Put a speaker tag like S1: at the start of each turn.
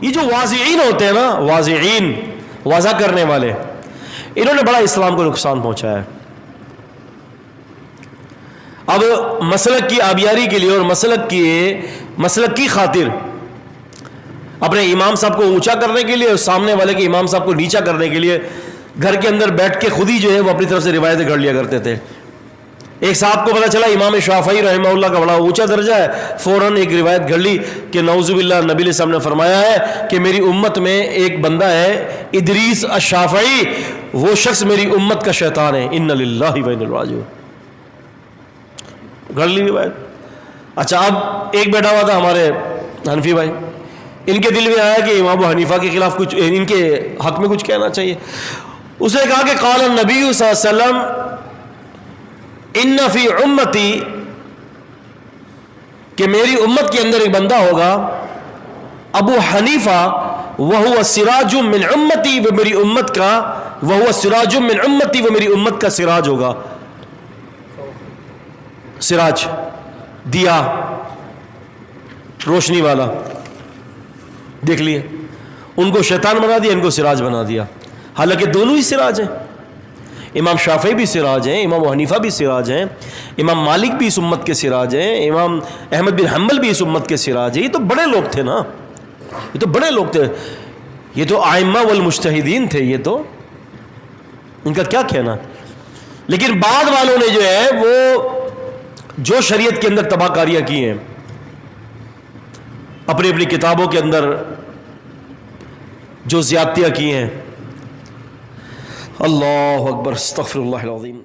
S1: یہ جو واضعین ہوتے ہیں نا، واضعین، واضح کرنے والے، انہوں نے بڑا اسلام کو نقصان پہنچایا ہے۔ اب مسلک کی آبیاری کے لیے اور مسلک کی خاطر اپنے امام صاحب کو اونچا کرنے کے لیے اور سامنے والے کے امام صاحب کو نیچا کرنے کے لیے گھر کے اندر بیٹھ کے خود ہی جو ہے وہ اپنی طرف سے روایتیں گھڑ لیا کرتے تھے۔ ایک صاحب کو پتا چلا امام شافعی رحمہ اللہ کا بڑا اونچا درجہ ہے، فوراً ایک روایت گھڑ لی کہ نعوذ باللہ نبی علیہ السلام نے فرمایا ہے کہ میری امت میں ایک بندہ ہے ادریس الشافعی، وہ شخص میری امت کا شیطان ہے، ان للہ و انا الیہ راجعون۔ گھڑ لی روایت۔ اچھا، اب ایک بیٹھا ہوا تھا ہمارے حنفی بھائی، ان کے دل میں آیا کہ امام ابو حنیفہ کے خلاف کچھ، ان کے حق میں کچھ کہنا چاہیے۔ اس نے کہا کہ قال النبی صلی اللہ علیہ وسلم ان فی امتی، کہ میری امت کے اندر ایک بندہ ہوگا ابو حنیفہ، وہو سراج من امتی، وہ میری امت کا، وہو سراج من امتی، وہ میری امت کا سراج ہوگا۔ سراج، دیا، روشنی والا، دیکھ لیے، ان کو شیطان بنا دیا، ان کو سراج بنا دیا، حالانکہ دونوں ہی سراج ہیں۔ امام شافعی بھی سراج ہیں، امام حنیفہ بھی سراج ہیں، امام مالک بھی اس امت کے سراج ہیں، امام احمد بن حنبل بھی اس امت کے سراج ہیں۔ یہ تو بڑے لوگ تھے نا، یہ تو بڑے لوگ تھے، یہ تو ائمہ والمجتہدین تھے، یہ تو ان کا کیا کہنا۔ لیکن بعد والوں نے جو ہے وہ جو شریعت کے اندر تباہ کاریاں کی ہیں، اپنی اپنی کتابوں کے اندر جو زیادتیاں کی ہیں، اللہ اکبر، استغفر اللہ العظیم۔